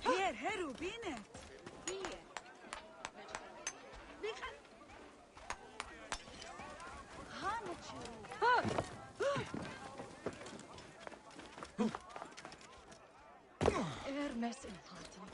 Here, Heru, Binet. Ermes in Fatima.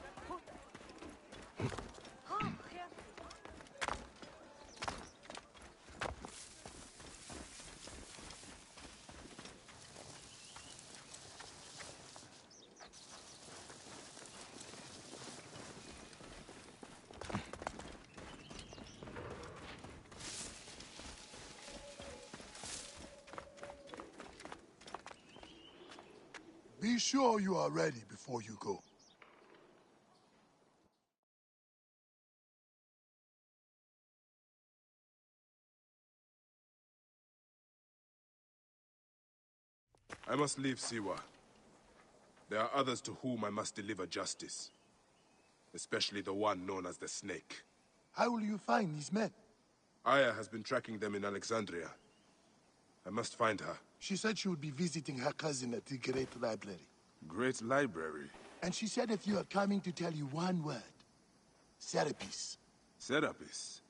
Be sure you are ready before you go. I must leave Siwa. There are others to whom I must deliver justice. Especially the one known as the Snake. How will you find these men? Aya has been tracking them in Alexandria. I must find her. She said she would be visiting her cousin at the Great Library. Great Library? And she said if you are coming to tell you one word. Serapis. Serapis?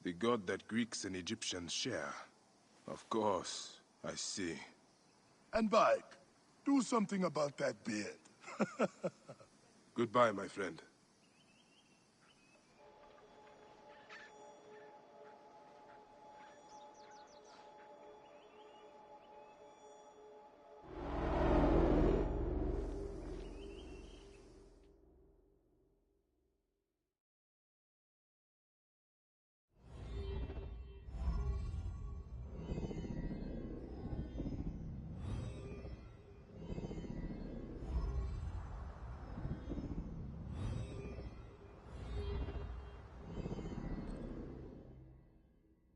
The god that Greeks and Egyptians share. Of course, I see. And Bike, do something about that beard. Goodbye, my friend.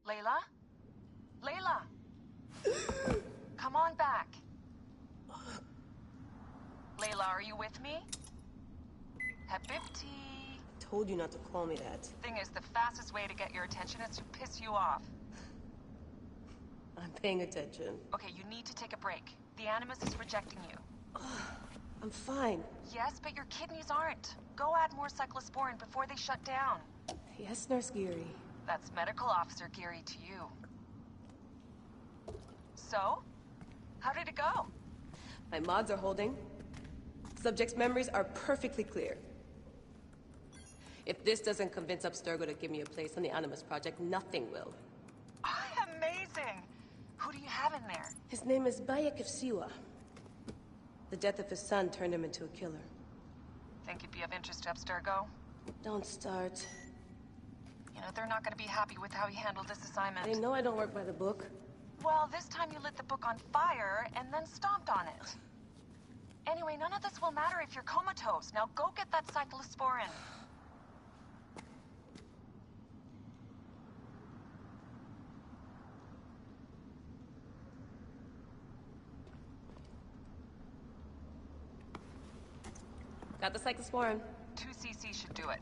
Layla? Layla! Come on back. Layla, are you with me? Habibti. Told you not to call me that. Thing is, the fastest way to get your attention is to piss you off. I'm paying attention. Okay, you need to take a break. The Animus is rejecting you. I'm fine. Yes, but your kidneys aren't. Go add more cyclosporin before they shut down. Yes, Nurse Geary. That's Medical Officer Geary to you. So? How did it go? My mods are holding. Subject's memories are perfectly clear. If this doesn't convince Abstergo to give me a place on the Animus Project, nothing will. Amazing! Who do you have in there? His name is Bayek of Siwa. The death of his son turned him into a killer. Think it'd be of interest to Abstergo? Don't start. You know, they're not gonna be happy with how he handled this assignment. They know I don't work by the book. Well, this time you lit the book on fire and then stomped on it. Anyway, none of this will matter if you're comatose. Now go get that cyclosporin. Got the cyclosporin. 2 cc should do it.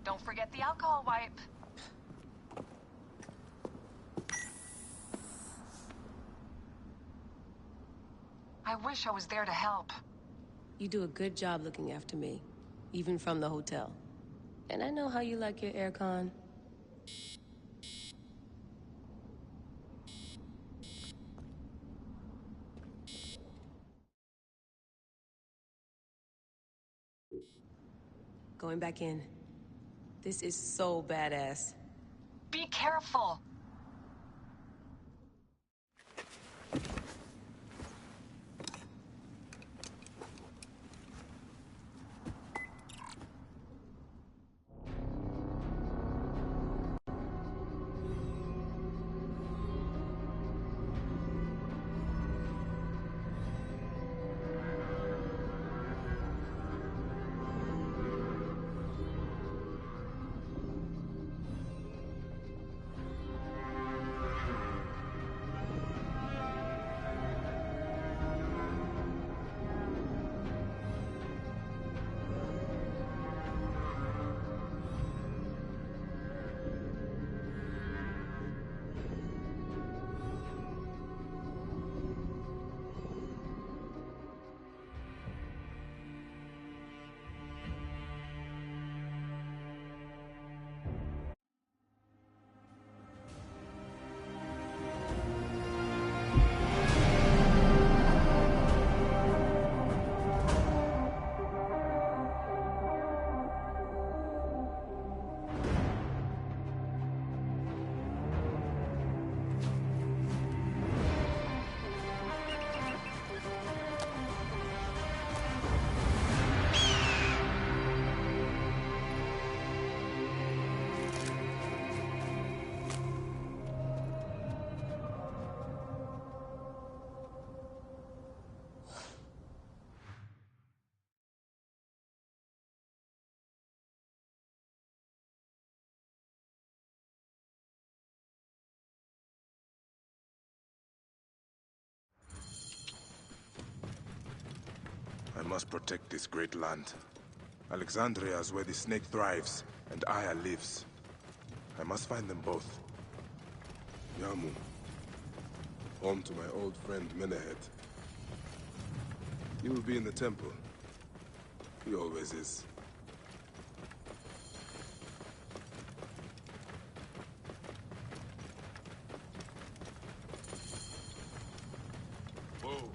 Don't forget the alcohol wipe. I wish I was there to help. You do a good job looking after me, even from the hotel. And I know how you like your aircon. Going back in. This is so badass. Be careful! I must protect this great land. Alexandria is where the snake thrives, and Aya lives. I must find them both. Yamu. Home to my old friend Menehet. He will be in the temple. He always is. Whoa.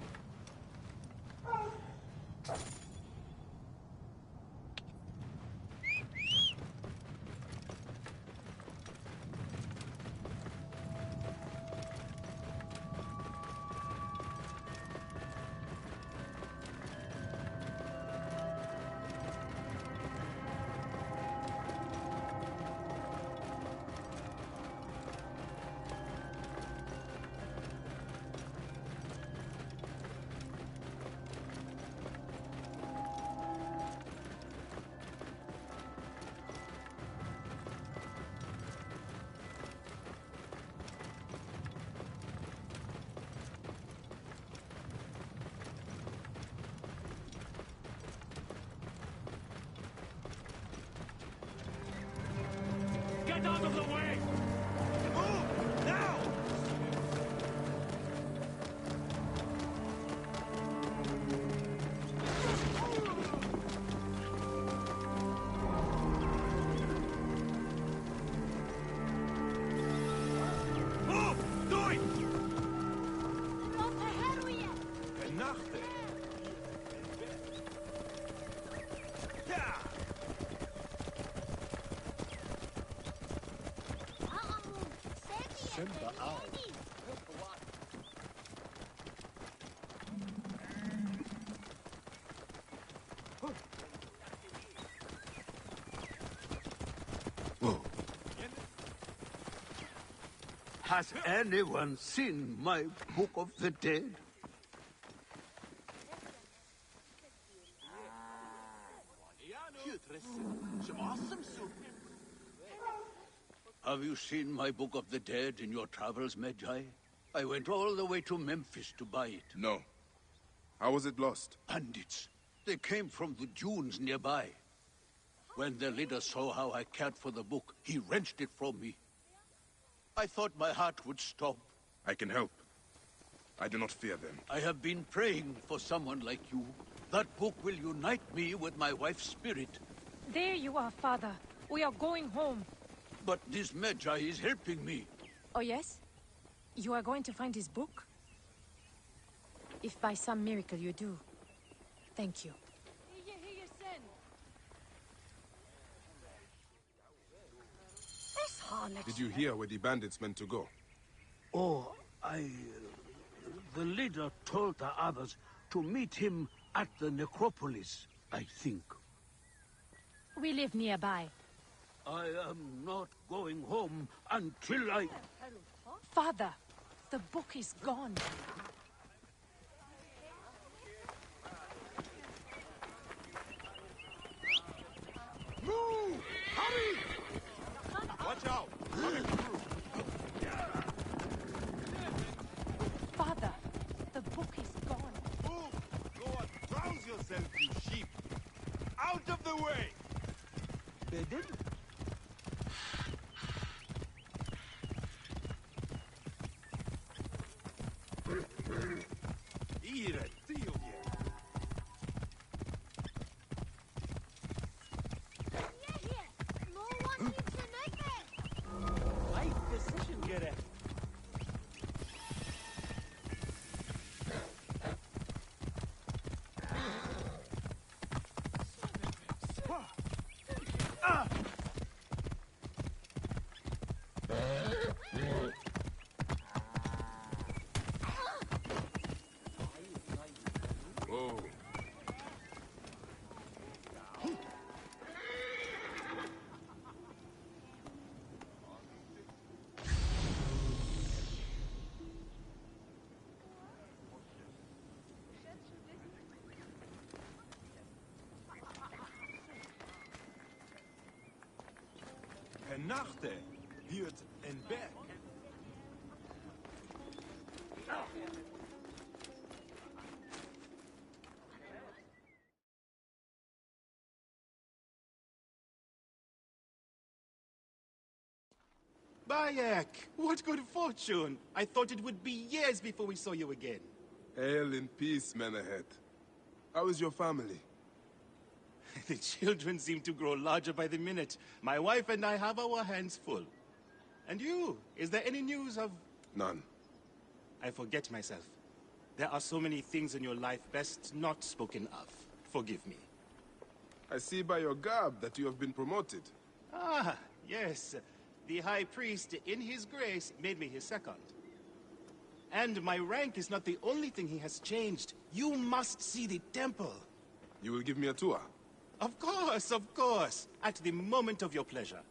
Get out of the way! Move! Now! Move! Do it! Vernachte! Ja! Has anyone seen my Book of the Dead? Have you seen my Book of the Dead in your travels, Magi? I went all the way to Memphis to buy it. No. How was it lost? Bandits. They came from the dunes nearby. When their leader saw how I cared for the book, he wrenched it from me. I thought my heart would stop. I can help. I do not fear them. I have been praying for someone like you. That book will unite me with my wife's spirit. There you are, Father. We are going home. But this Magi is helping me. Oh, yes? You are going to find his book? If by some miracle you do, thank you. Did you hear where the bandits meant to go? Oh, the leader told the others to meet him at the necropolis, I think. We live nearby. I am not going home until I... Father, the book is gone. Move! Hurry! Watch out! Coming through! Father, the book is gone. Move! Go and rouse yourself, you sheep! Out of the way! They did? Ire, tío, right decision, Gere. Whoa. Vernachte wird ein Berg. Bayek, what good fortune. I thought it would be years before we saw you again. Hail in peace, Menehet. How is your family? The children seem to grow larger by the minute. My wife and I have our hands full. And you, is there any news of... None. I forget myself. There are so many things in your life best not spoken of. Forgive me. I see by your garb that you have been promoted. Ah, yes. The High Priest, in his grace, made me his second. And my rank is not the only thing he has changed. You must see the temple. You will give me a tour? Of course. At the moment of your pleasure.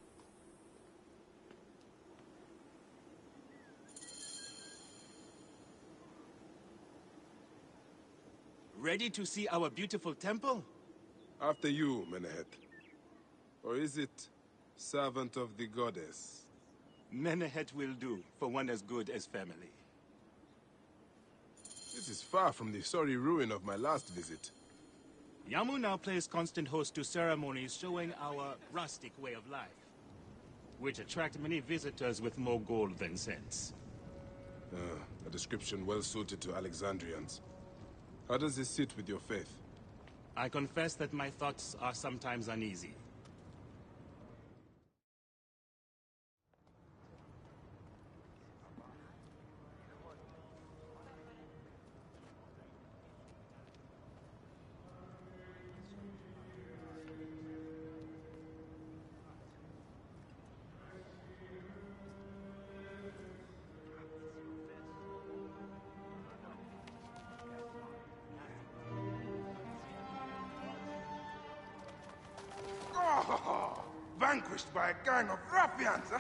Ready to see our beautiful temple? After you, Menehet. Or is it servant of the goddess? Menehet will do, for one as good as family. This is far from the sorry ruin of my last visit. Yamu now plays constant host to ceremonies showing our rustic way of life, which attract many visitors with more gold than sense. A description well suited to Alexandrians. How does this sit with your faith? I confess that my thoughts are sometimes uneasy. Vanquished by a gang of ruffians, huh?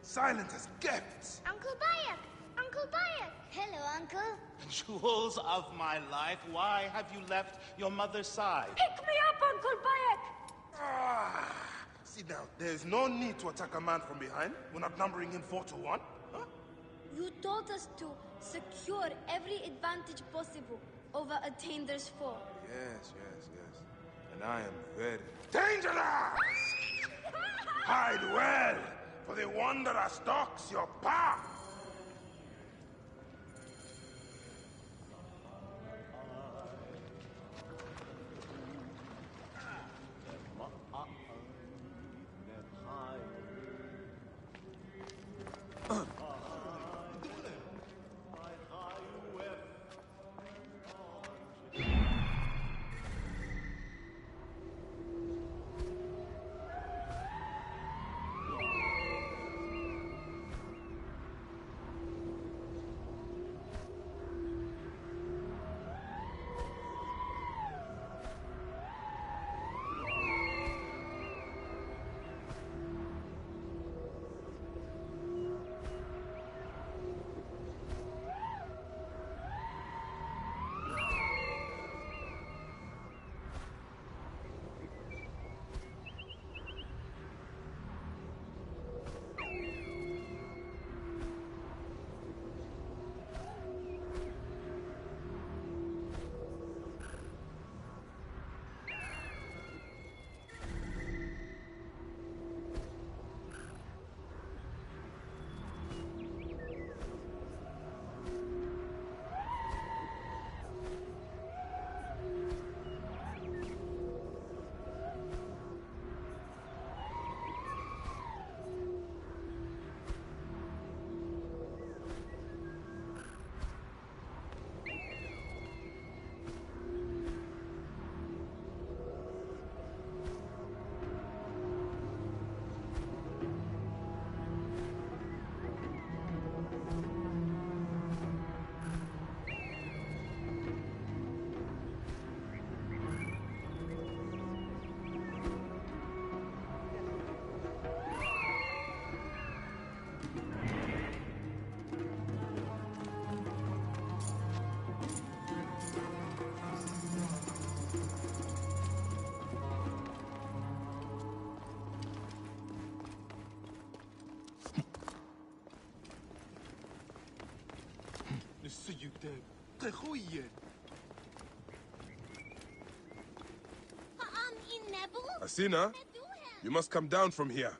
Silent as kept. Uncle Bayek! Uncle Bayek! Hello, Uncle. Jewels of my life, why have you left your mother's side? Pick me up, Uncle Bayek! Sit down. There is no need to attack a man from behind. We're not numbering him 4-1. Huh? You told us to secure every advantage possible over Attainer's foe. Yes. And I am very dangerous! Hide well, for the wanderer stalks your path! Asina, you must come down from here.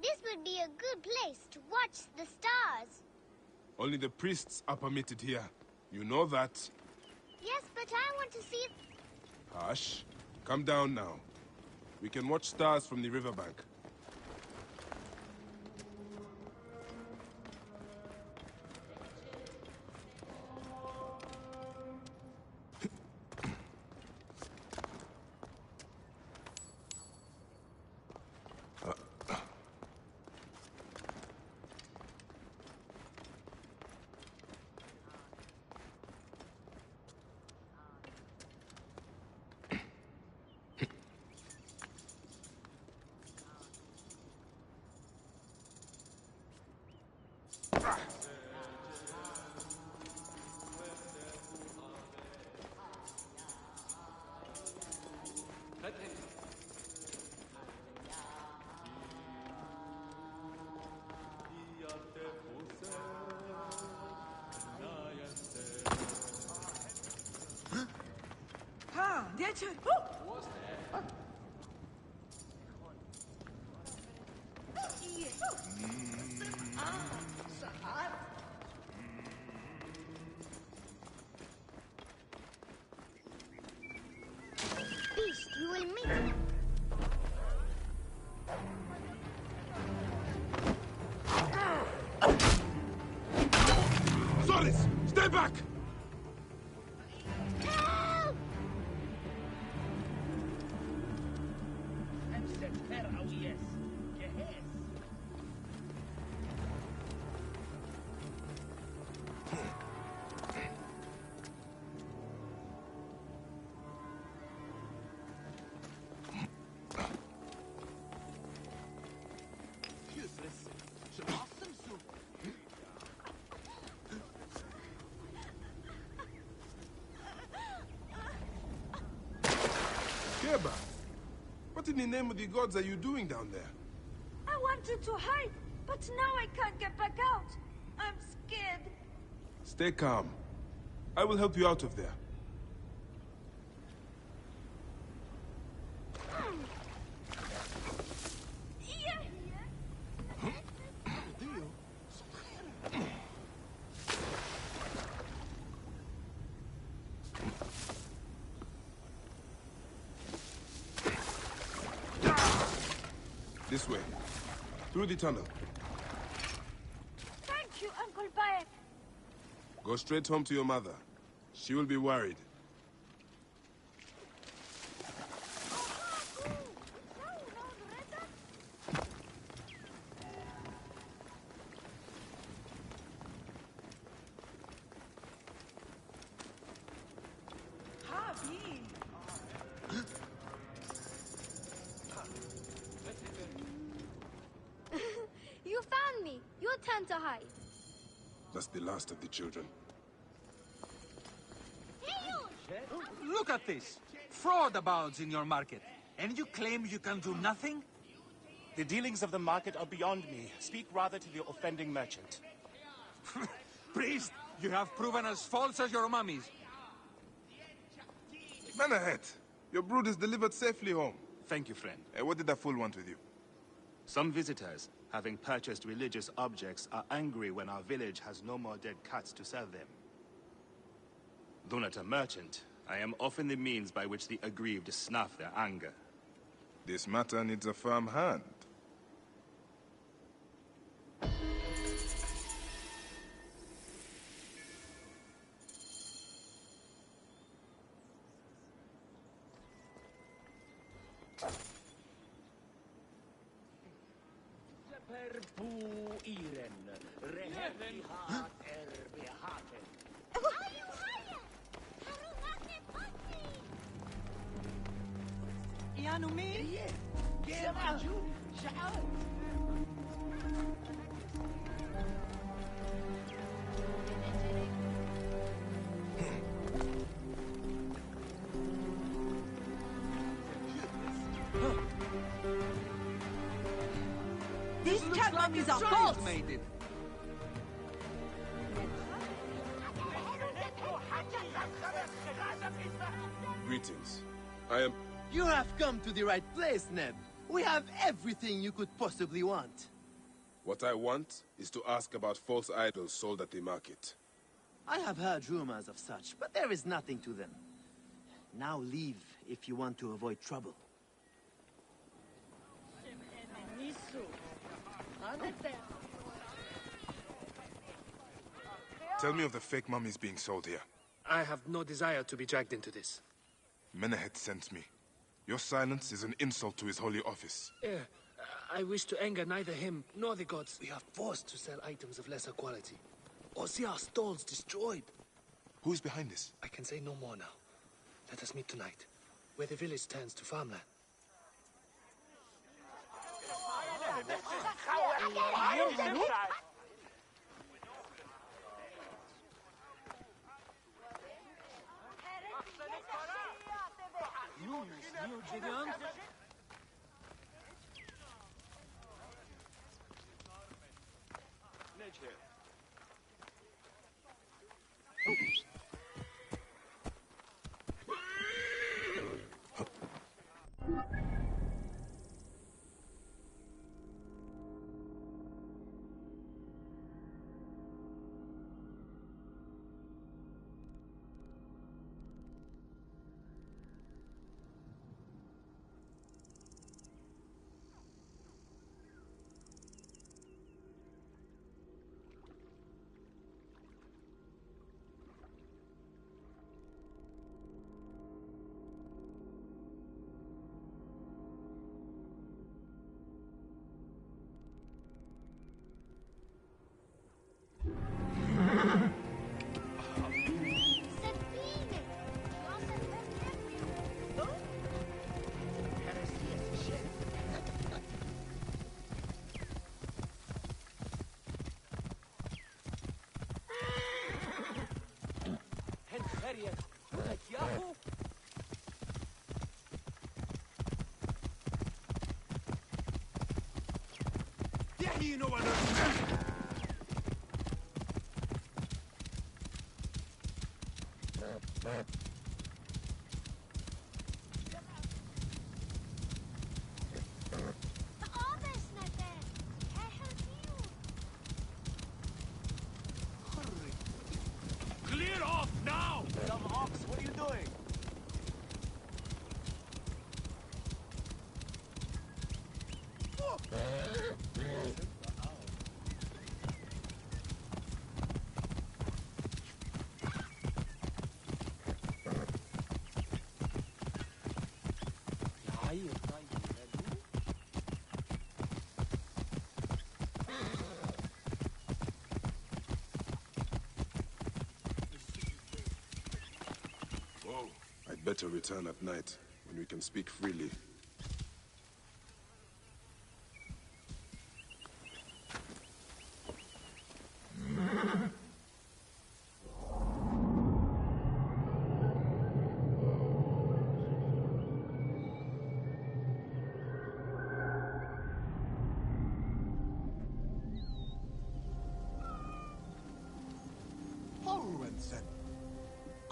This will would be a good place to watch the stars. Only the priests are permitted here. You know that. Yes, but I want to see... Hush. Come down now. We can watch stars from the riverbank. Beast, you will meet... Solis! Stay back! Help! Keba, what in the name of the gods are you doing down there? I wanted to hide, but now I can't get back out. I'm scared. Stay calm. I will help you out of there. This way. Through the tunnel. Thank you, Uncle Bayek. Go straight home to your mother. She will be worried. You found me. Your turn to hide. That's the last of the children. Hey, you! Look at this! Fraud abounds in your market. And you claim you can do nothing? The dealings of the market are beyond me. Speak rather to the offending merchant. Priest, you have proven as false as your mummies. Man ahead. Your brood is delivered safely home. Thank you, friend. What did that fool want with you? Some visitors, having purchased religious objects, are angry when our village has no more dead cats to sell them. Though not a merchant, I am often the means by which the aggrieved snuff their anger. This matter needs a firm hand. These cat mummies are false! Made it. Greetings. I am... You have come to the right place, Neb. We have everything you could possibly want. What I want is to ask about false idols sold at the market. I have heard rumors of such, but there is nothing to them. Now leave if you want to avoid trouble. Tell me of the fake mummies being sold here. I have no desire to be dragged into this. Menehet sent me. Your silence is an insult to his holy office. I wish to anger neither him nor the gods. We are forced to sell items of lesser quality, or see our stalls destroyed. Who is behind this? I can say no more now. Let us meet tonight, where the village turns to farmland. Clear off now! Dumb ox, what are you doing? I'd better return at night, when we can speak freely.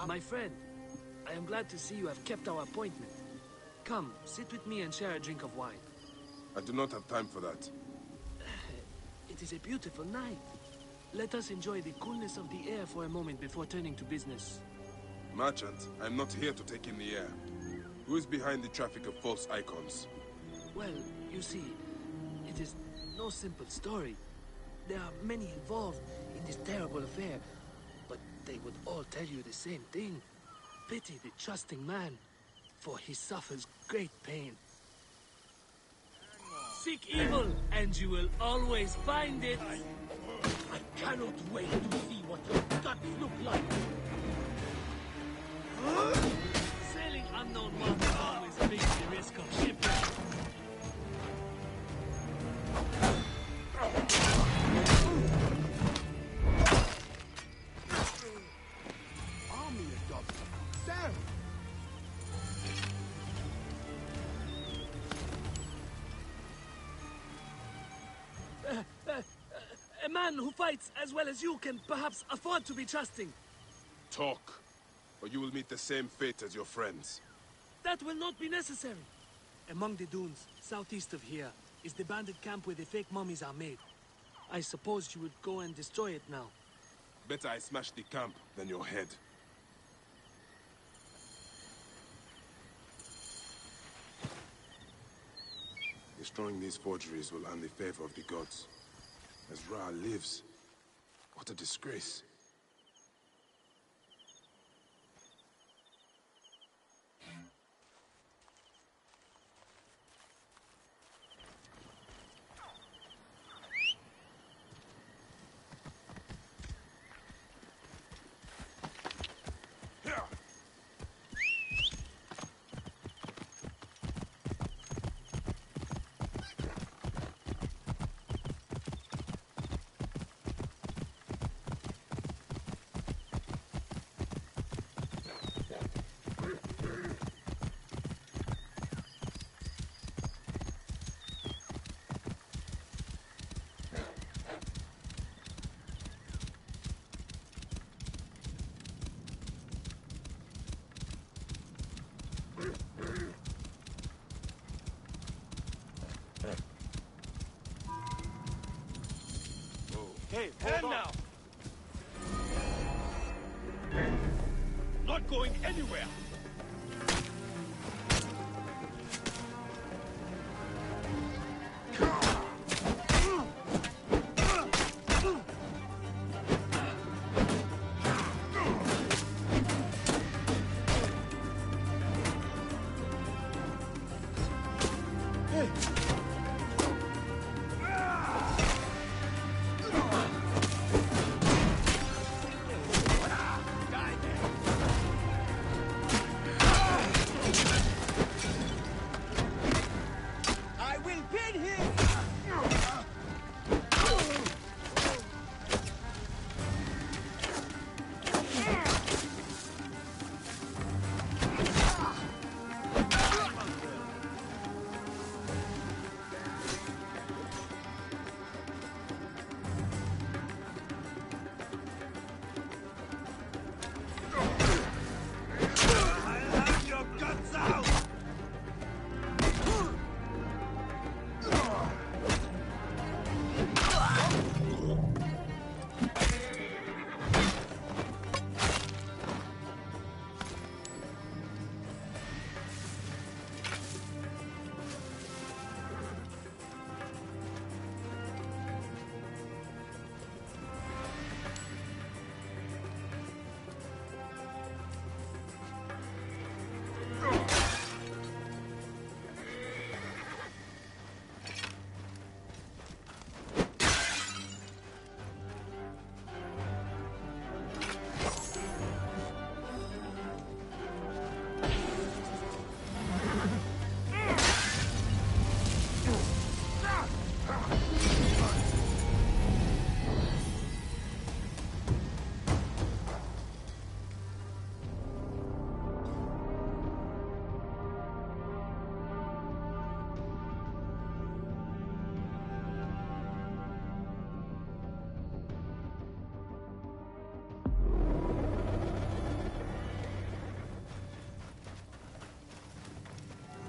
My friend, I am glad to see you have kept our appointment. Come, sit with me and share a drink of wine. I do not have time for that. It is a beautiful night. Let us enjoy the coolness of the air for a moment before turning to business. Merchant, I am not here to take in the air. Who is behind the traffic of false icons? Well, you see, it is no simple story. There are many involved in this terrible affair, but they would all tell you the same thing. Pity the trusting man, for he suffers great pain. Seek evil, and you will always find it. I cannot wait to see what your guts look like. Sailing unknown waters always brings the risk of shipwreck. A man who fights as well as you can perhaps afford to be trusting. Talk, or you will meet the same fate as your friends. That will not be necessary. Among the dunes, southeast of here, is the bandit camp where the fake mummies are made. I suppose you would go and destroy it now. Better I smash the camp than your head. Destroying these forgeries will earn the favor of the gods. As Ra lives, what a disgrace. Hey, hold on. Now! Not going anywhere!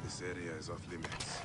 This area is off limits.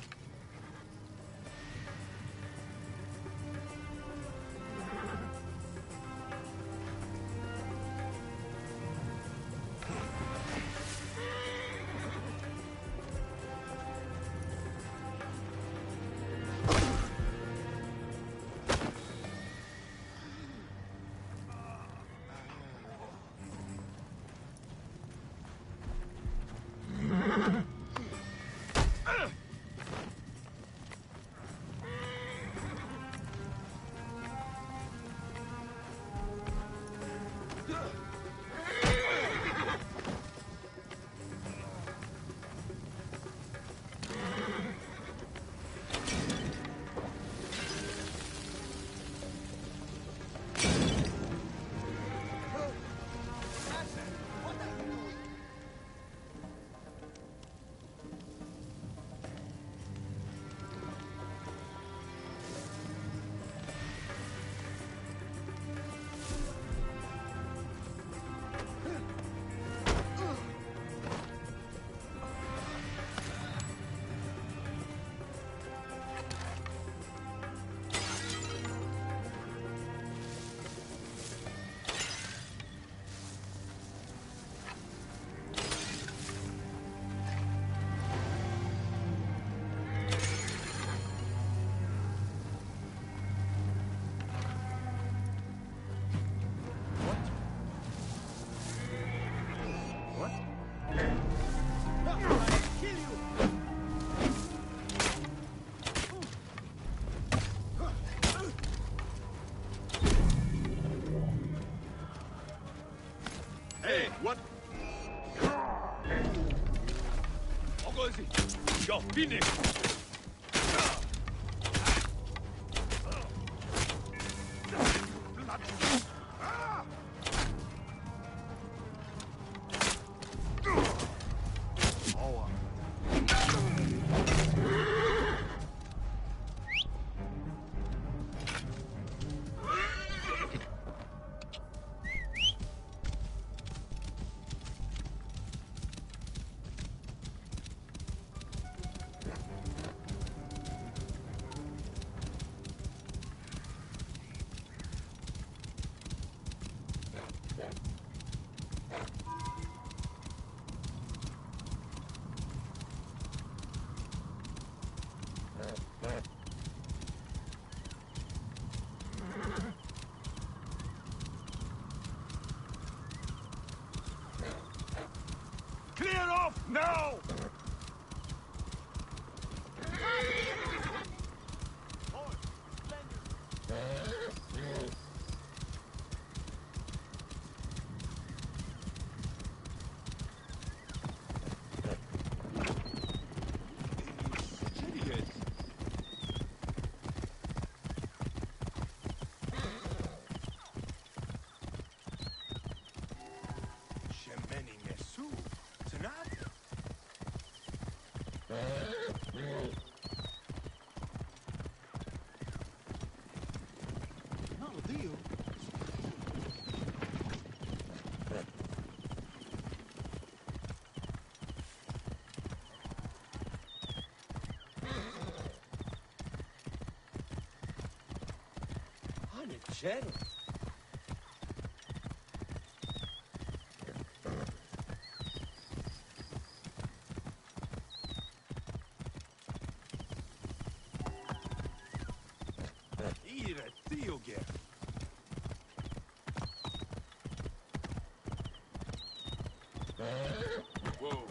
Ogozi! You're finished! Clear off now! Shadow. Whoa.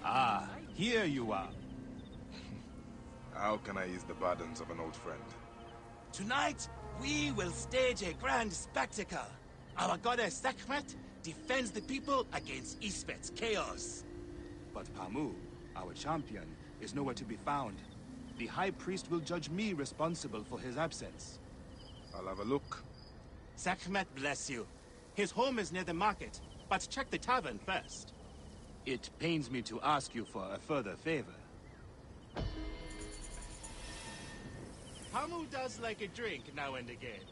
Ah, here you are. How can I ease the burdens of an old friend? Tonight, we will stage a grand spectacle. Our goddess Sekhmet defends the people against Ispet's chaos. But Pamu, our champion, is nowhere to be found. The High Priest will judge me responsible for his absence. I'll have a look. Sekhmet bless you. His home is near the market, but check the tavern first. It pains me to ask you for a further favor. Pamu does like a drink now and again.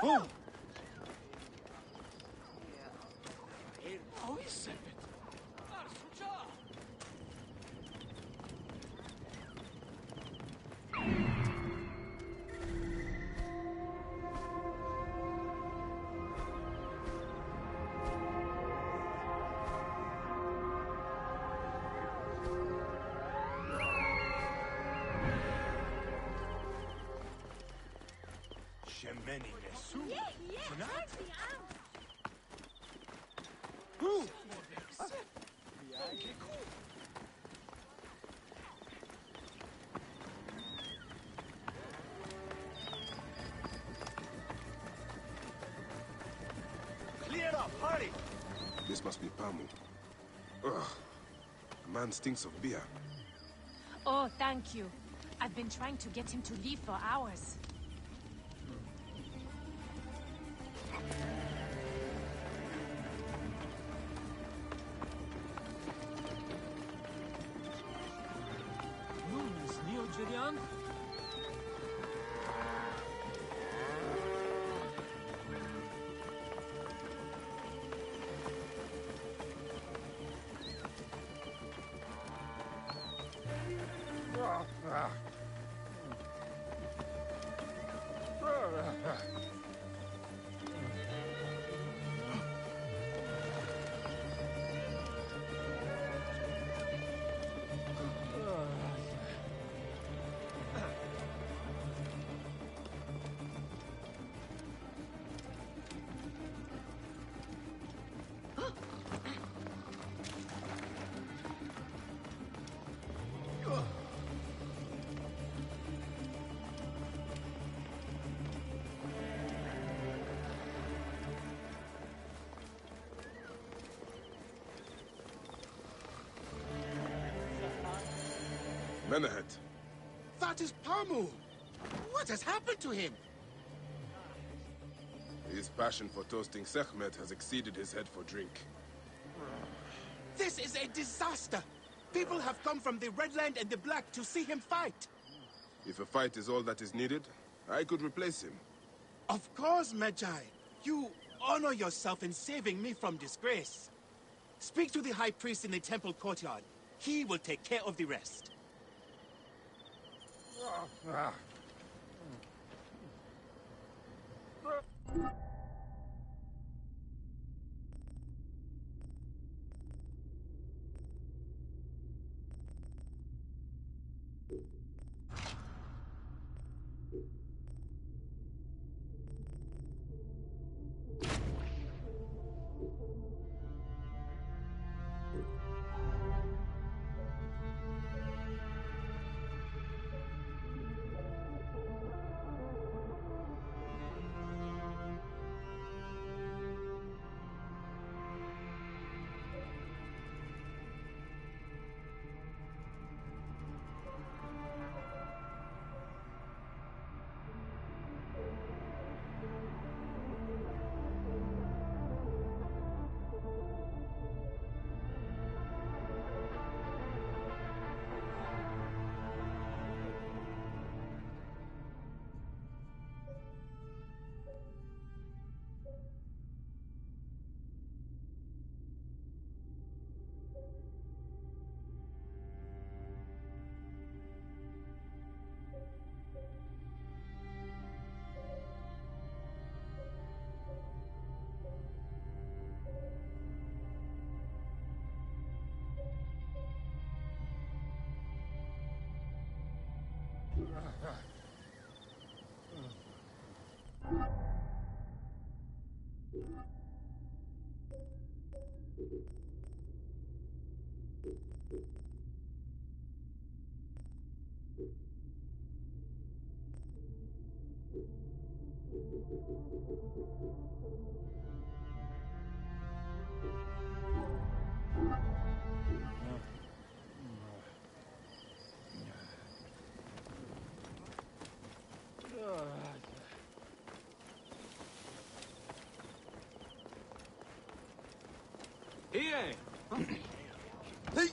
Oh! Clear up, hurry! This must be Pamu. Ugh. The man stinks of beer. Oh, thank you. I've been trying to get him to leave for hours. Menehet. That is Pamu! What has happened to him? His passion for toasting Sekhmet has exceeded his head for drink. This is a disaster! People have come from the Red Land and the Black to see him fight. If a fight is all that is needed, I could replace him. Of course, Magi. You honor yourself in saving me from disgrace. Speak to the High Priest in the temple courtyard. He will take care of the rest. Here! Hey!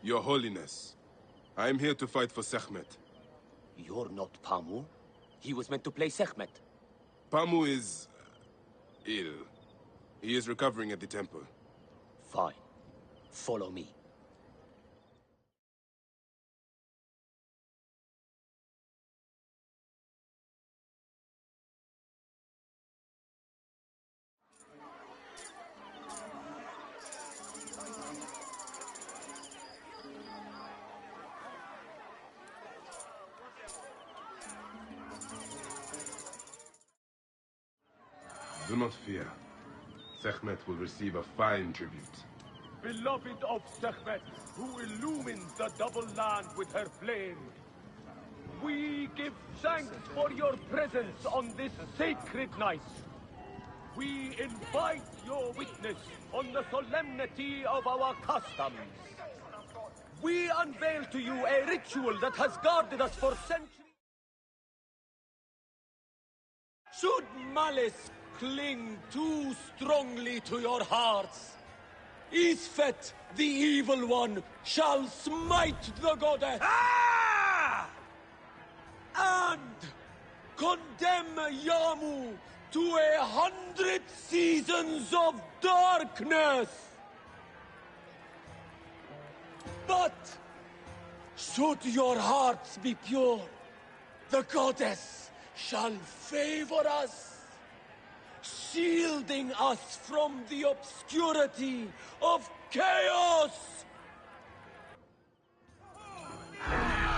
Your Holiness, I am here to fight for Sekhmet. You're not Pamu? He was meant to play Sekhmet. Pamu is... ill. He is recovering at the temple. Fine. Follow me. Do not fear. Sekhmet will receive a fine tribute. Beloved of Sekhmet, who illumines the double land with her flame, we give thanks for your presence on this sacred night. We invite your witness on the solemnity of our customs. We unveil to you a ritual that has guarded us for centuries. Should malice cling too strongly to your hearts, Isfet, the evil one, shall smite the goddess. And condemn Yamu to 100 seasons of darkness. But should your hearts be pure, the goddess shall favor us, shielding us from the obscurity of chaos.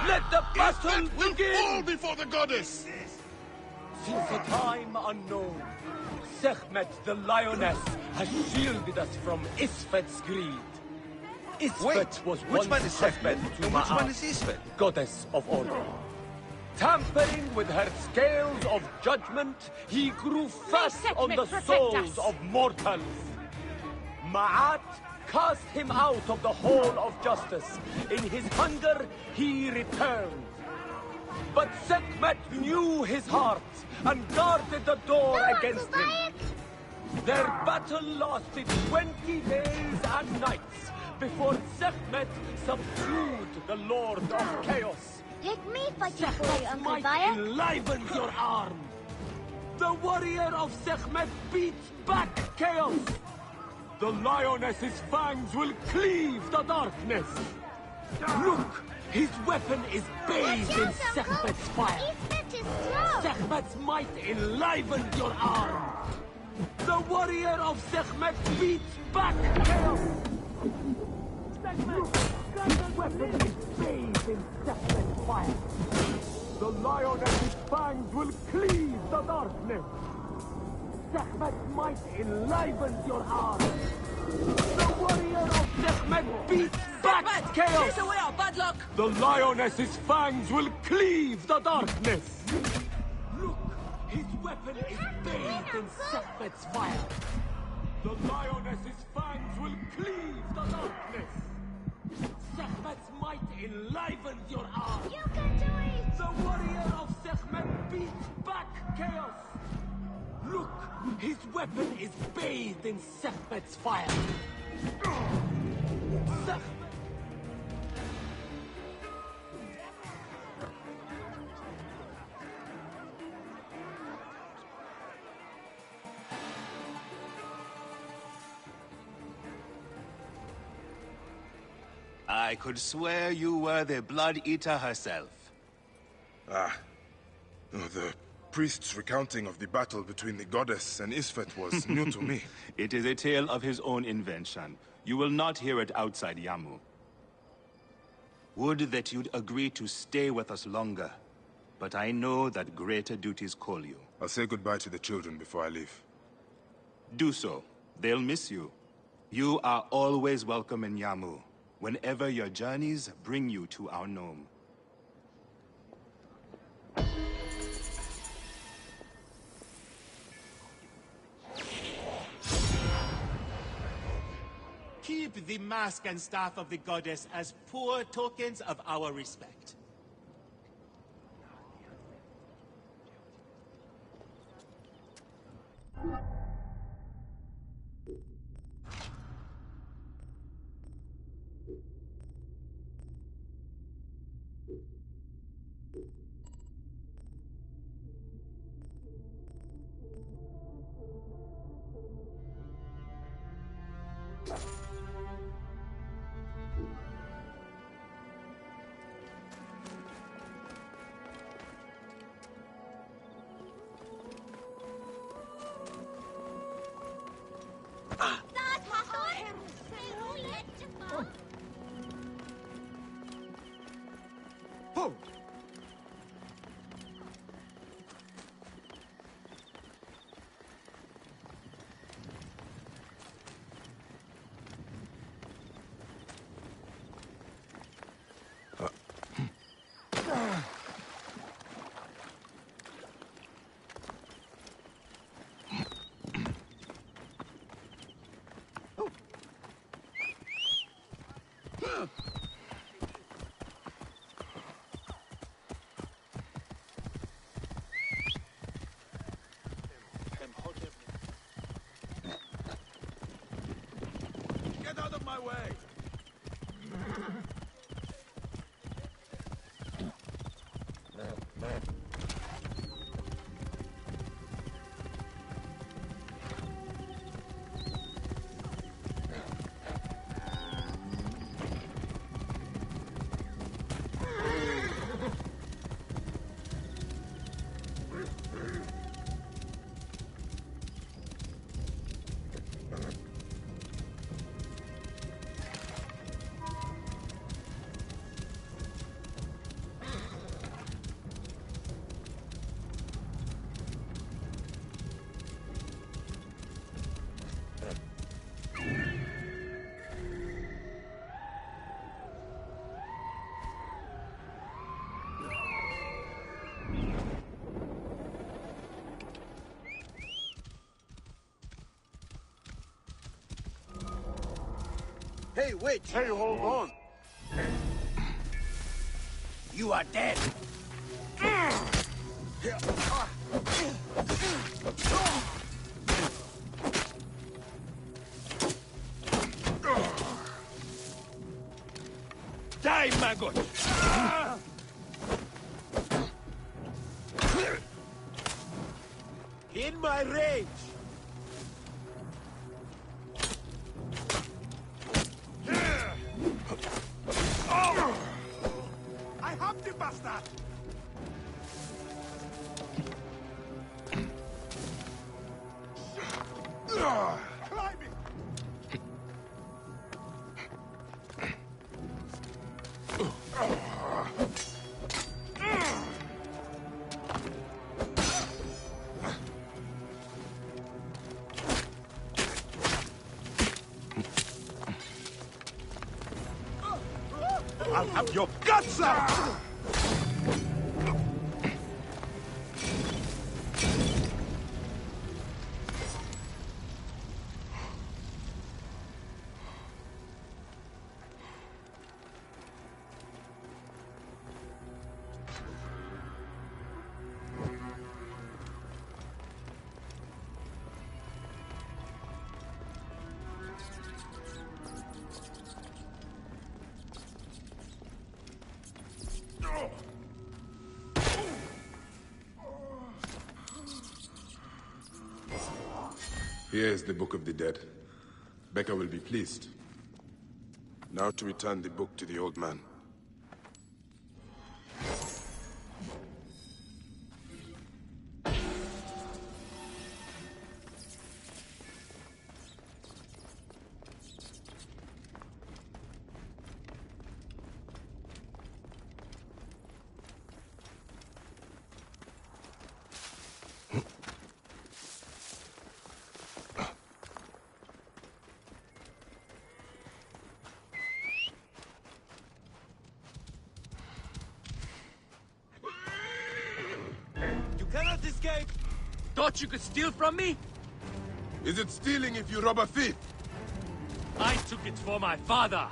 Let the battle begin! Fall before the goddess! Since a time unknown, Sekhmet the Lioness has shielded us from Isfet's greed. Isfet was once husband to Ma'at, is Isfet? goddess of order. Tampering with her scales of judgment, he grew fast on the souls of mortals. Ma'at cast him out of the hall of justice. In his hunger, he returned. But Sekhmet knew his heart and guarded the door against him. Their battle lasted 20 days and nights before Sekhmet subdued the Lord of Chaos. Let me fight you for you, Sekhmet's Uncle might Vaya. enlivens your arm. The warrior of Sekhmet beats back chaos. The lioness's fangs will cleave the darkness. Look, his weapon is bathed in Sekhmet's fire. Sekhmet's might enlivens your arm. The warrior of Sekhmet beats back chaos. Sekhmet's weapon is bathed in Sekhmet's fire. The lioness's fangs will cleave the darkness. Sekhmet's might enlivens your arm. The warrior of Sekhmet beats back chaos. Chase away our bad luck. The lioness's fangs will cleave the darkness. Look, his weapon is bathed in Sekhmet's fire. The lioness's fangs will cleave the darkness. Sekhmet's might enlivens your arm. You can do it! The warrior of Sekhmet beats back chaos. Look, his weapon is bathed in Sekhmet's fire. Sekhmet. I could swear you were the Blood Eater herself. Ah. Oh, the priest's recounting of the battle between the goddess and Isfet was new to me. It is a tale of his own invention. You will not hear it outside Yamu. Would that you'd agree to stay with us longer. But I know that greater duties call you. I'll say goodbye to the children before I leave. Do so. They'll miss you. You are always welcome in Yamu, whenever your journeys bring you to our Nome. Keep the mask and staff of the goddess as poor tokens of our respect. Get out of my way! Hey, wait! Hey, hold on! You are dead! Die, maggot! In my rage! I have the bastard! Climbing! I'll have your guts out! Here is the Book of the Dead. Becca will be pleased. Now to return the book to the old man. Cannot escape! Thought you could steal from me? Is it stealing if you rob a thief? I took it for my father!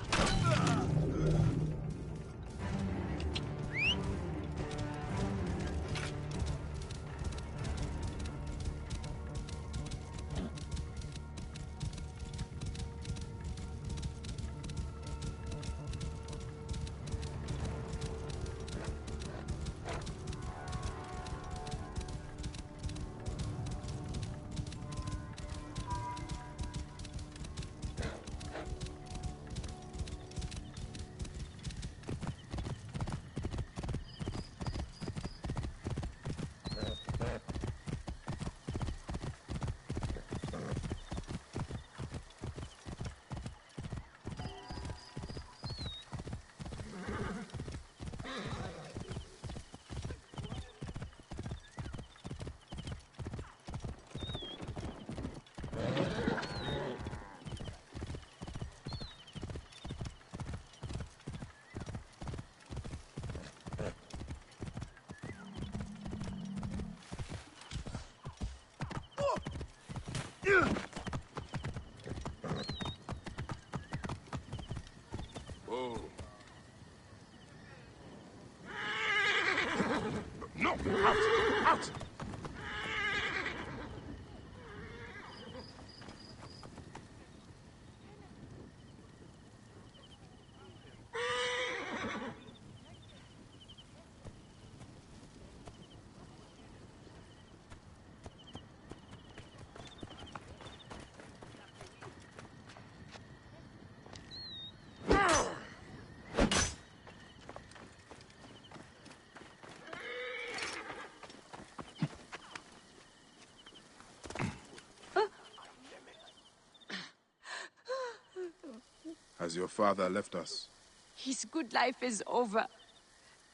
Oh. No! Out! Out! Has your father left us? His good life is over.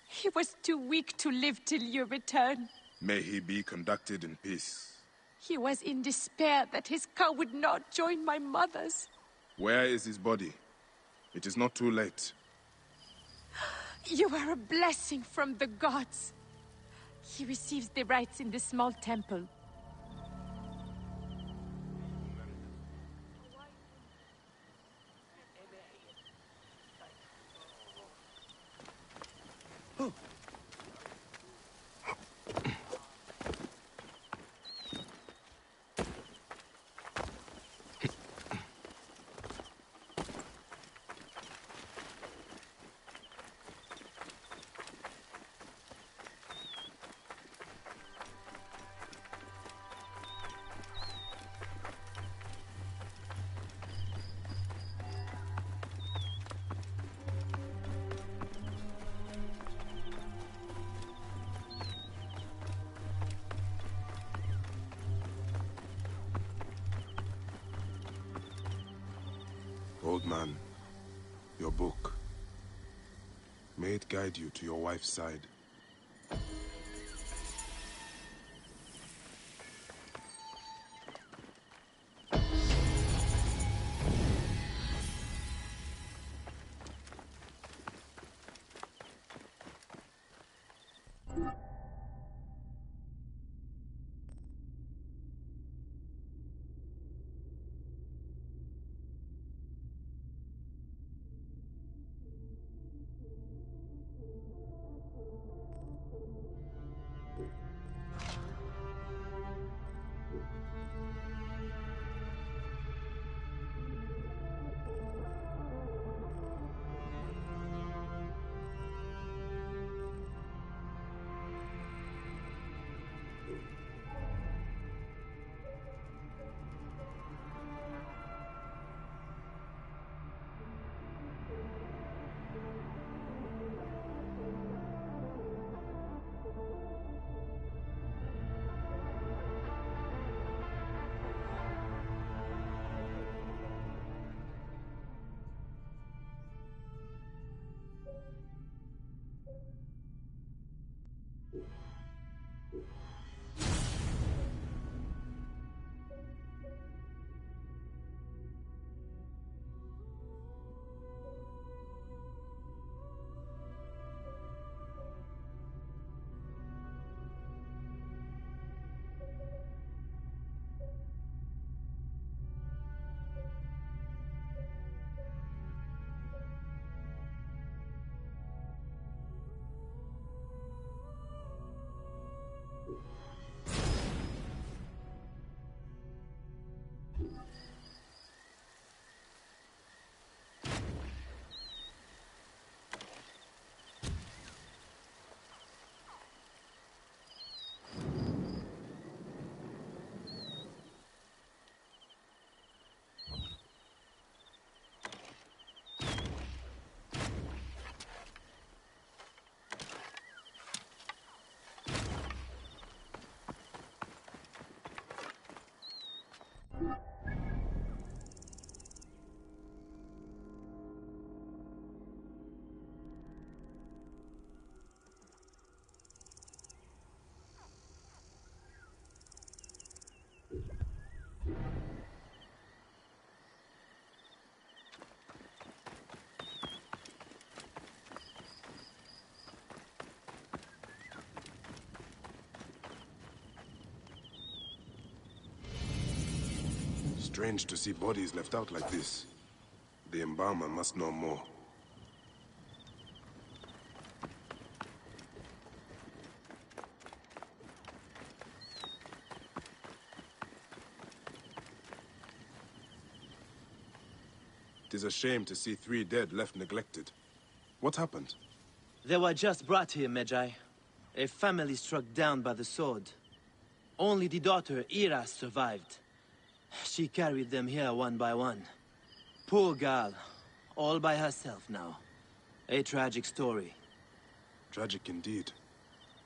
He was too weak to live till you return. May he be conducted in peace. He was in despair that his cow would not join my mother's. Where is his body? It is not too late. You are a blessing from the gods. He receives the rites in the small temple. Old man, your book. May it guide you to your wife's side. Strange to see bodies left out like this. The embalmer must know more. It is a shame to see 3 dead left neglected. What happened? They were just brought here, Magi. A family struck down by the sword. Only the daughter, Ira, survived. She carried them here one by one. Poor girl. All by herself now. A tragic story. Tragic indeed.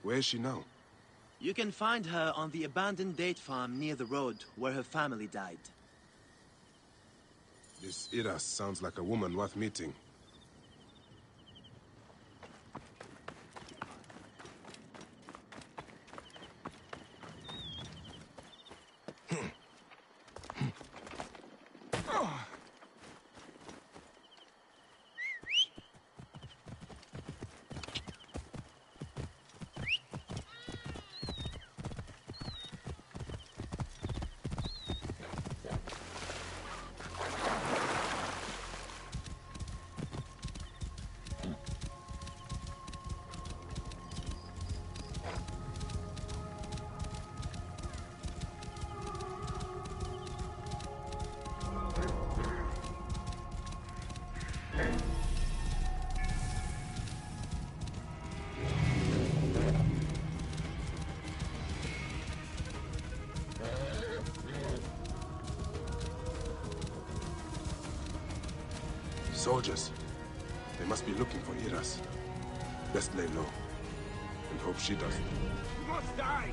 Where is she now? You can find her on the abandoned date farm near the road where her family died. This Ira sounds like a woman worth meeting. Soldiers. They must be looking for Iras. Best lay low. And hope she doesn't. You must die!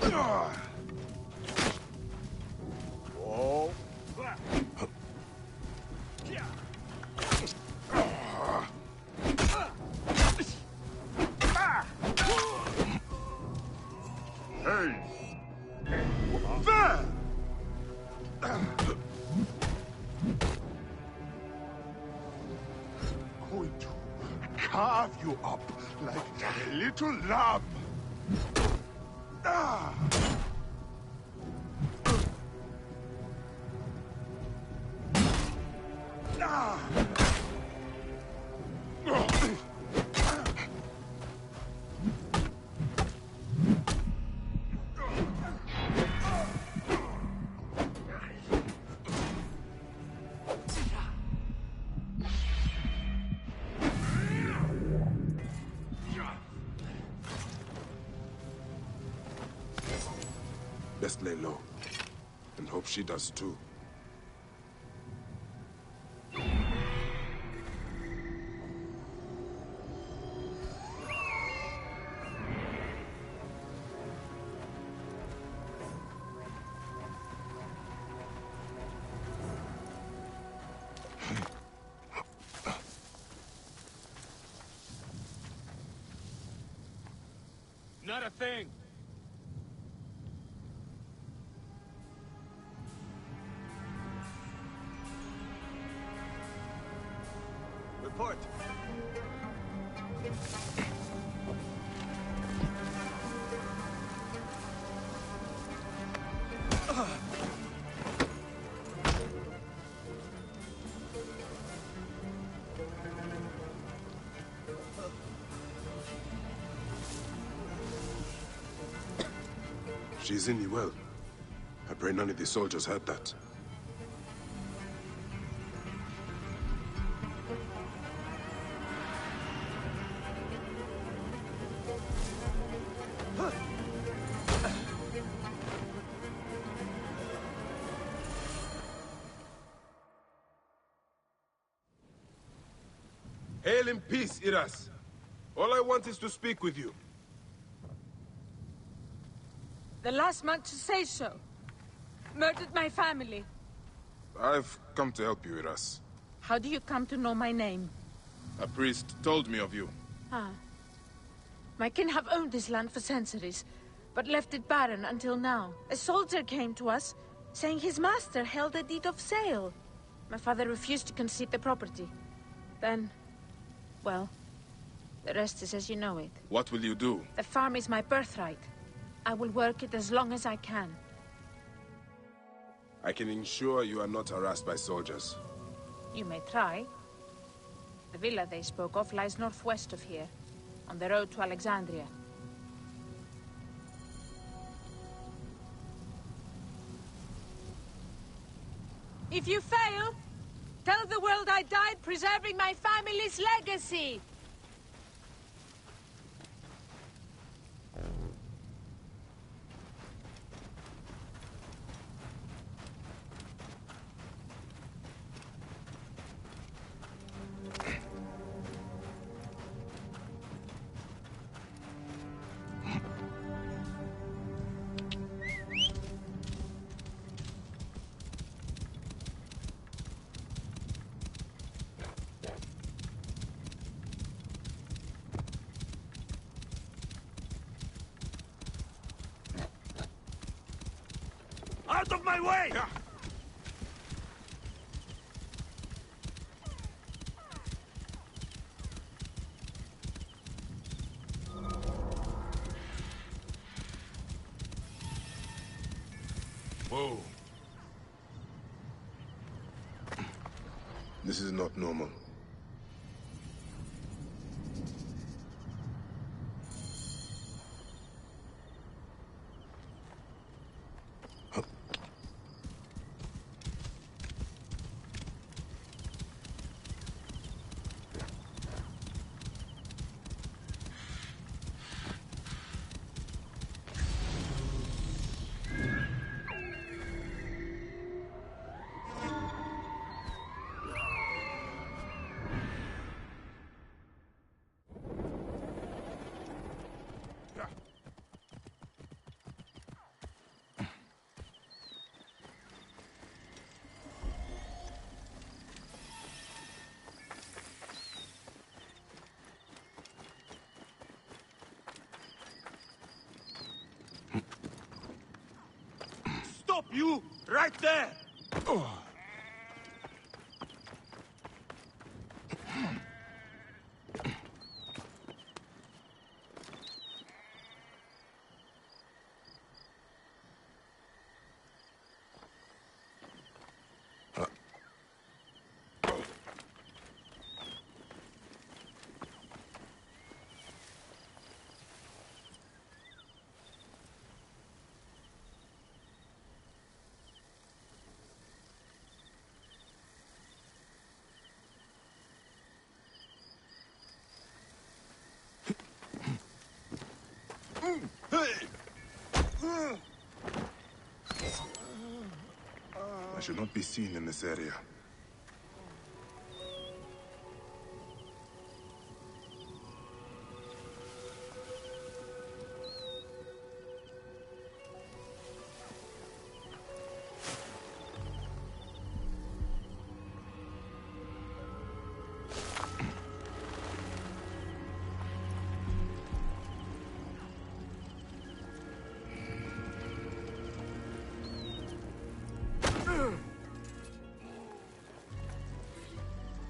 Oh. Hey! There! Going to carve you up like a little lamb. Ah! Ah! Best lay low, and hope she does too. Not a thing. Report. She's in you well. I pray none of the soldiers heard that. Hail in peace, Iras. All I want is to speak with you. The last man to say so. Murdered my family. I've come to help you, Iras. How do you come to know my name? A priest told me of you. Ah. My kin have owned this land for centuries, but left it barren until now. A soldier came to us, saying his master held a deed of sale. My father refused to concede the property. Then, well, the rest is as you know it. What will you do? The farm is my birthright. I will work it as long as I can. I can ensure you are not harassed by soldiers. You may try. The villa they spoke of lies northwest of here, on the road to Alexandria. If you fail, tell the world I died preserving my family's legacy! Out of my way! Whoa. This is not normal. You, right there! I should not be seen in this area.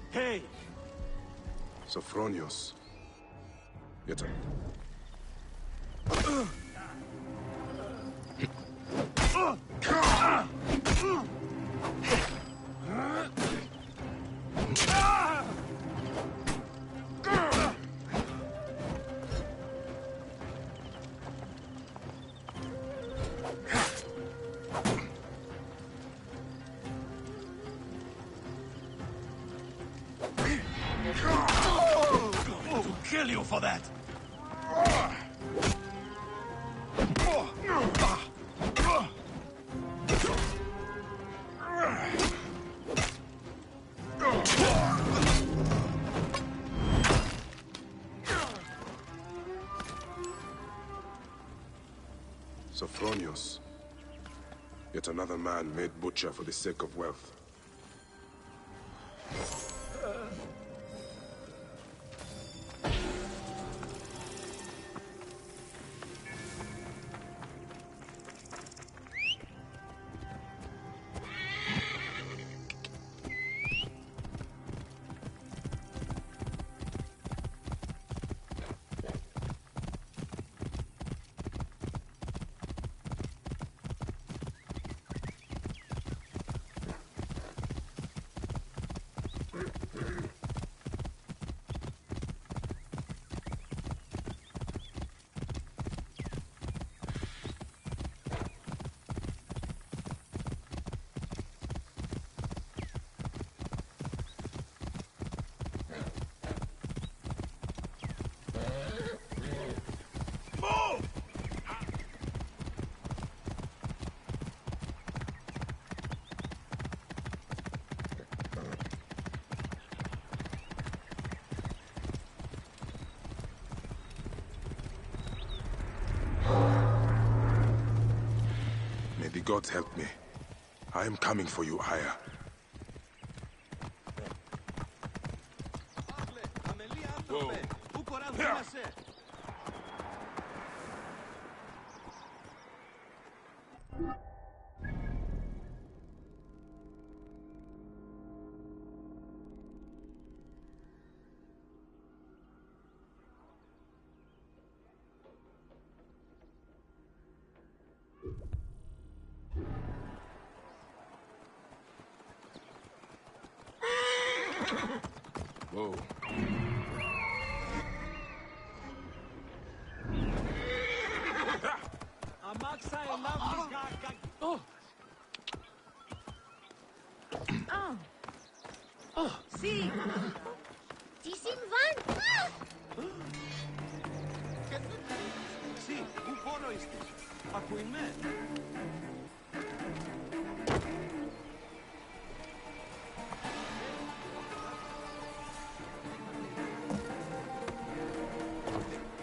Hey! Sophronios. Yet To kill you for that! Sophronios. Yet another man made butcher for the sake of wealth. May the gods help me. I am coming for you, Aya. Whoa. Oh! Oh. Oh. See. Tisim van. Sì, un buono este. Ακούει με.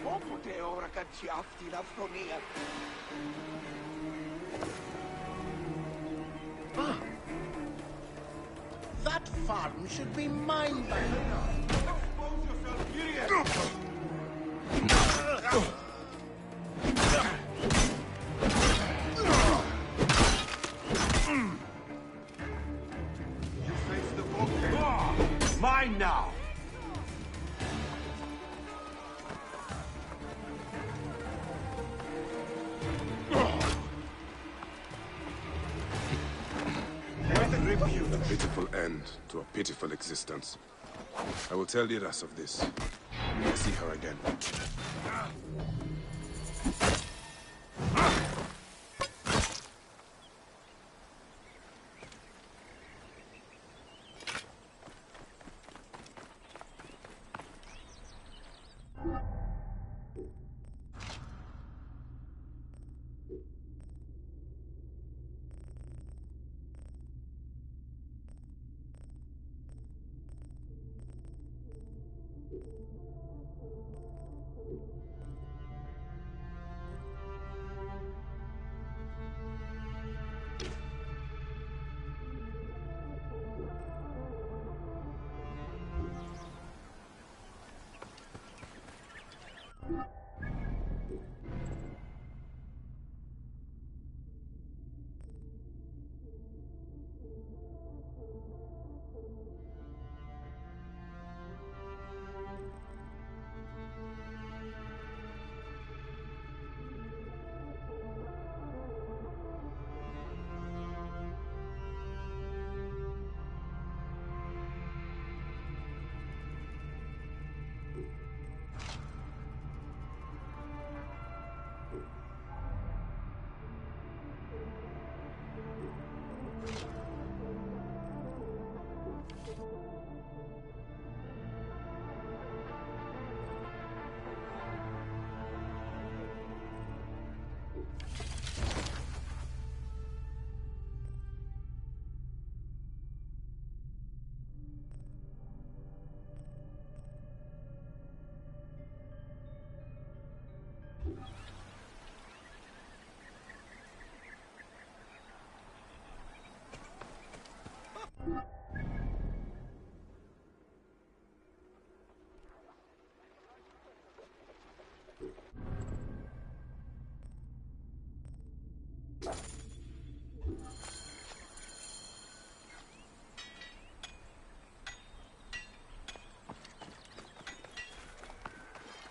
Όποτε ώρα κάτσει αυτή η αυθονία. That farm should be mine by now. Expose yourself, idiot! pitiful end to a pitiful existence. I will tell Iras of this. When I see her again.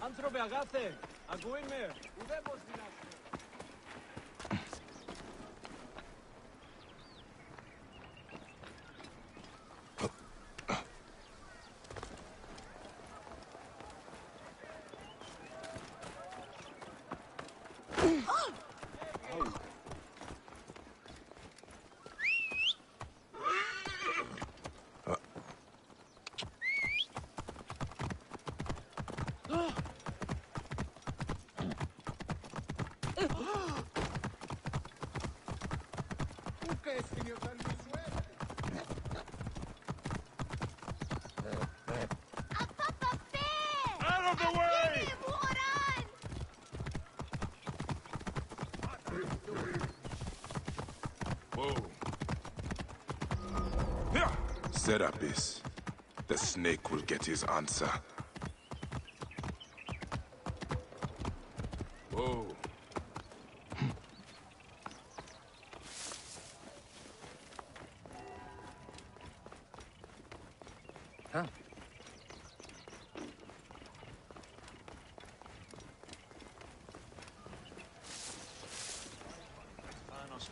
Άνθρωπε αγάθε, ακούει με, ουδέποτε δυνάστε. Out of the way! Whoa. Serapis. The snake will get his answer. Whoa. Huh?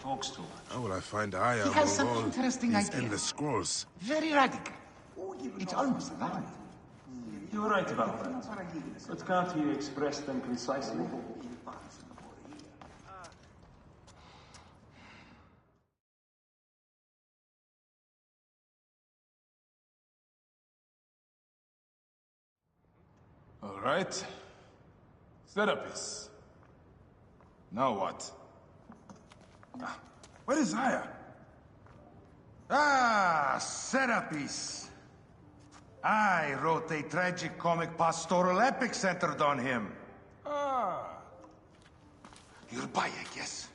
Talks to. How will I find Aya He has among some all interesting these ideas. endless scrolls? Very radical. It's almost alive. You're right about that. But can't you express them precisely? All right. Serapis. Now what? Where is Aya? Ah, Serapis. I wrote a tragic comic pastoral epic centered on him. Ah. You're by, I guess.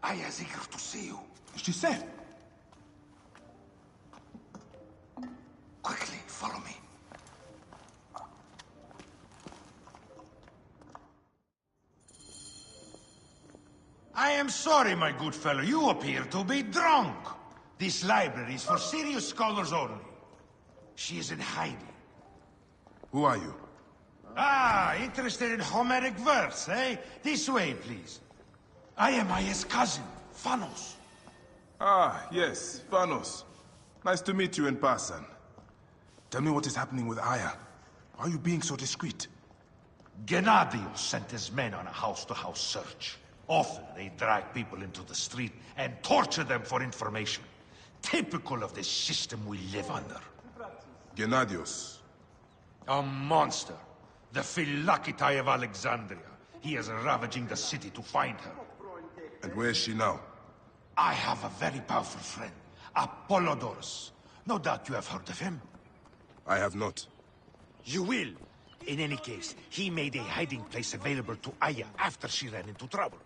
Aya's eager to see you. She said. Quickly, follow me. I am sorry, my good fellow. You appear to be drunk. This library is for serious scholars only. She is in hiding. Who are you? Ah, interested in Homeric verse, eh? This way, please. I am Aya's cousin, Phanos. Ah, yes, Phanos. Nice to meet you in person. Tell me what is happening with Aya. Why are you being so discreet? Gennadios sent his men on a house-to-house search. Often they drag people into the street and torture them for information. Typical of the system we live under. Gennadios. A monster. The Phylakitae of Alexandria. He is ravaging the city to find her. And where is she now? I have a very powerful friend, Apollodorus. No doubt you have heard of him. I have not. You will. In any case, he made a hiding place available to Aya after she ran into trouble.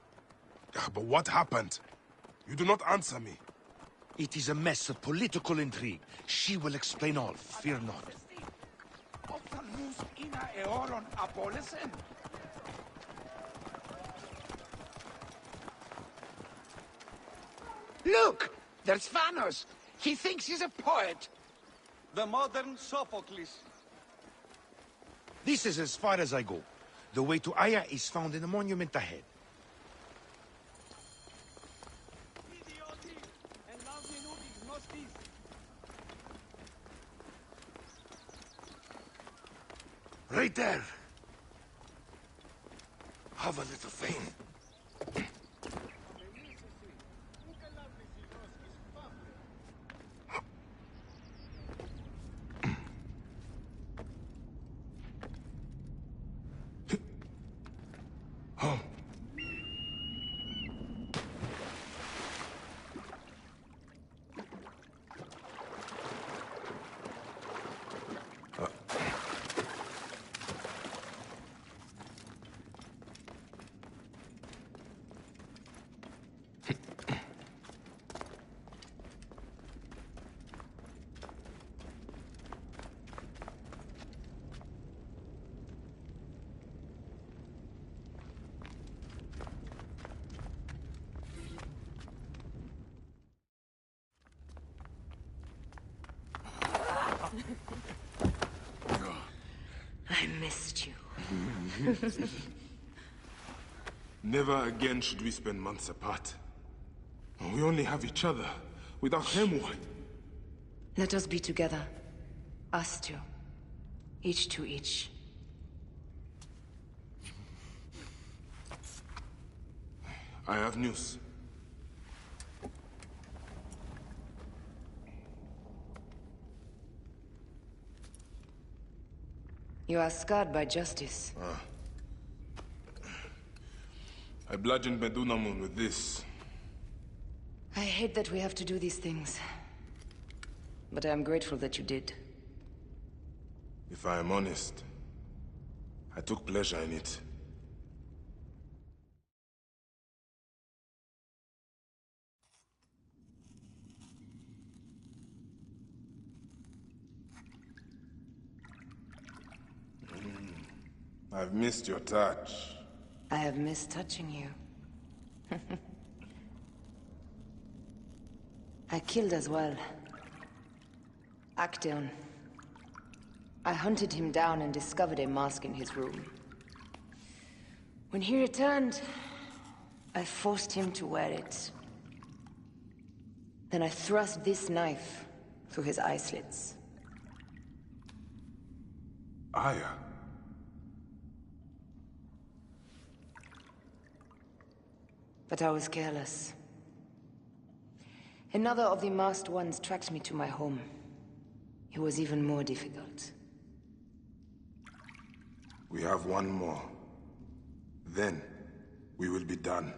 But what happened? You do not answer me. It is a mess of political intrigue. She will explain all, fear not. Look! There's Vanos! He thinks he's a poet! The modern Sophocles. This is as far as I go. The way to Aya is found in the monument ahead. Right there. Have a little faith. I missed you. Never again should we spend months apart. We only have each other. Without him, what? Let us be together. Us two. Each to each. I have news. You are scarred by justice. I bludgeoned Medunamun with this. I hate that we have to do these things. But I am grateful that you did. If I am honest, I took pleasure in it. I've missed your touch. I have missed touching you. I killed as well. Actaeon. I hunted him down and discovered a mask in his room. When he returned, I forced him to wear it. Then I thrust this knife through his eye slits. Aya. But I was careless. Another of the masked ones tracked me to my home. It was even more difficult. We have one more. Then, we will be done.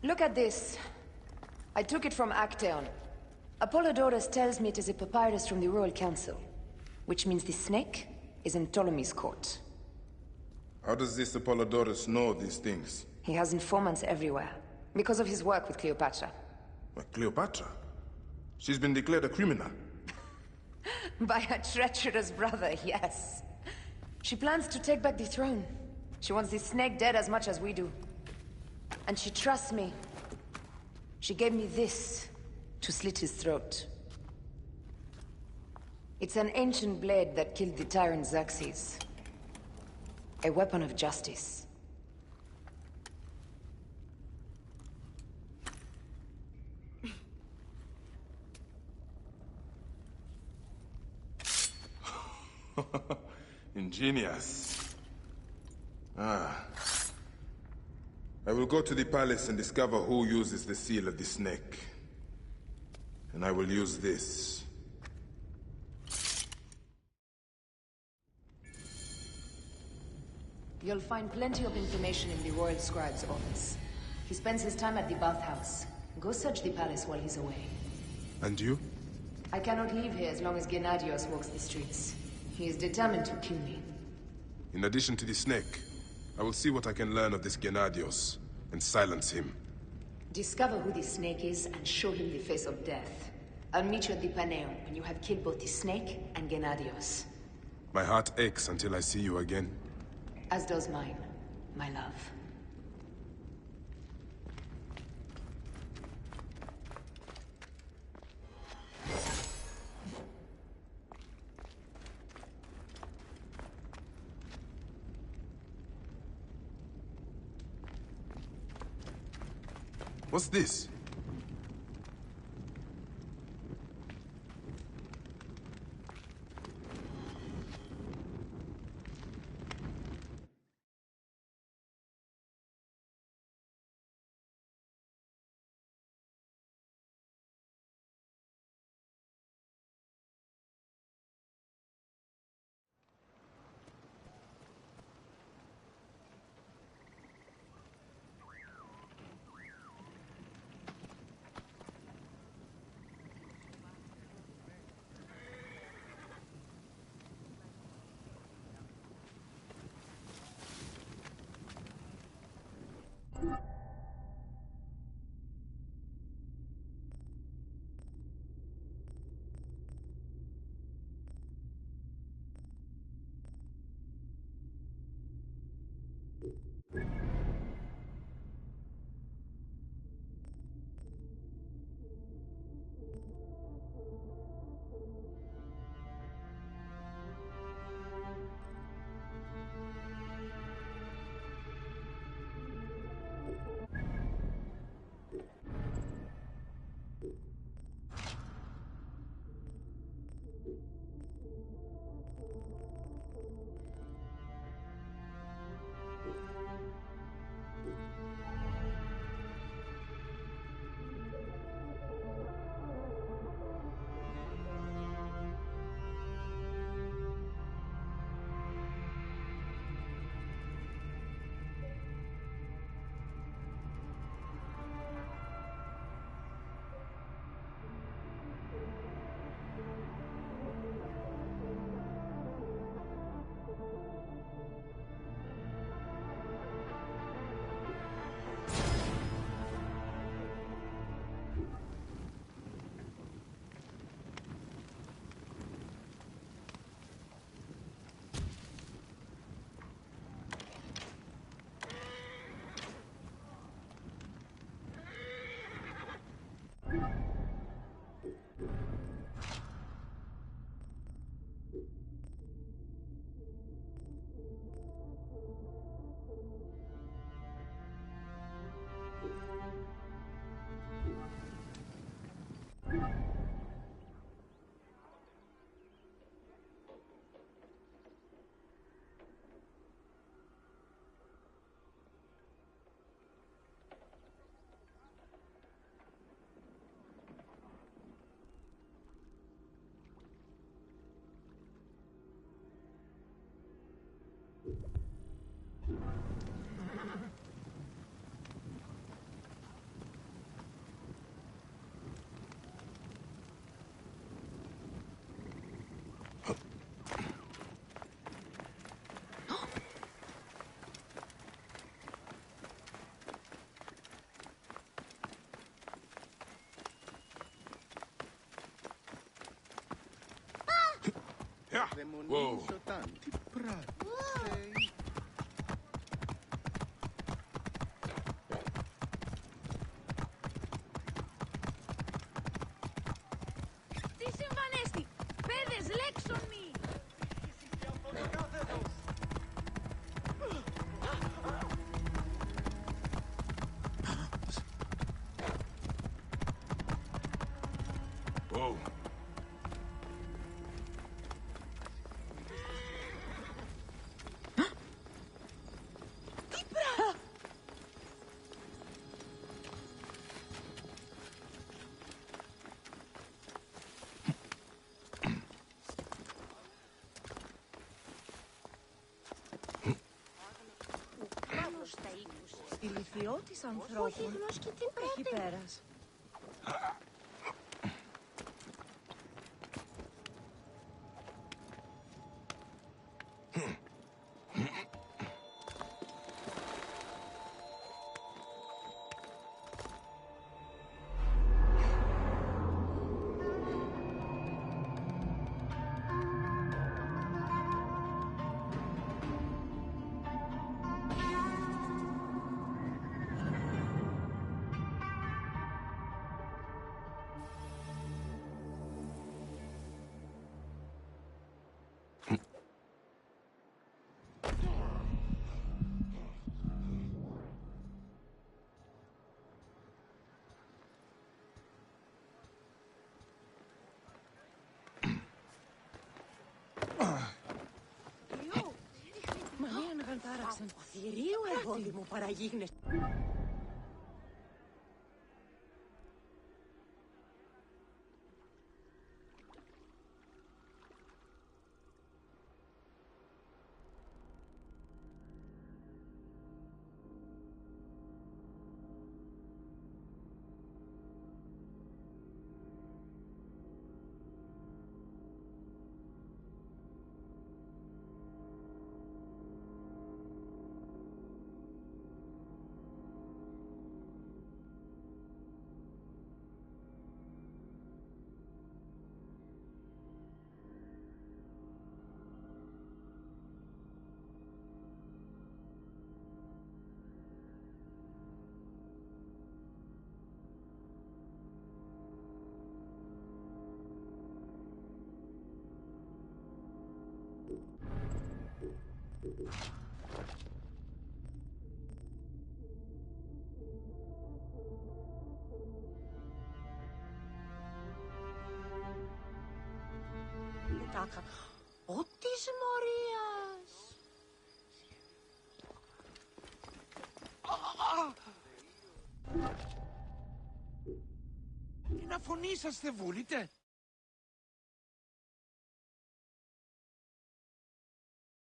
Look at this. I took it from Actaeon. Apollodorus tells me it is a papyrus from the Royal Council, which means the snake is in Ptolemy's court. How does this Apollodorus know these things? He has informants everywhere, because of his work with Cleopatra. Cleopatra? She's been declared a criminal. By her treacherous brother, yes. She plans to take back the throne. She wants the snake dead as much as we do. And she trusts me. She gave me this to slit his throat. It's an ancient blade that killed the tyrant Xerxes. A weapon of justice. Ingenious. Ah. I will go to the palace and discover who uses the seal of the snake. And I will use this. You'll find plenty of information in the Royal Scribe's office. He spends his time at the bathhouse. Go search the palace while he's away. And you? I cannot leave here as long as Gennadios walks the streets. He is determined to kill me. In addition to the snake, I will see what I can learn of this Gennadios, and silence him. Discover who the snake is and show him the face of death. I'll meet you at the Paneum when you have killed both the snake and Gennadios. My heart aches until I see you again. As does mine, my love. What's this? Whoa. Τι συμβανέστη! Παιδες, λέξον μη! τη λυθιώτης ανθρώπων. Όχι γνώσκει την πρώτη. Εκεί πέρας. Μανίαν γαντάραξαν. Από θηρίου εργόδη μου παραγίγνες. Τάκα. Ο της Μωρίας. Την αφωνή σας δεν βούλετε.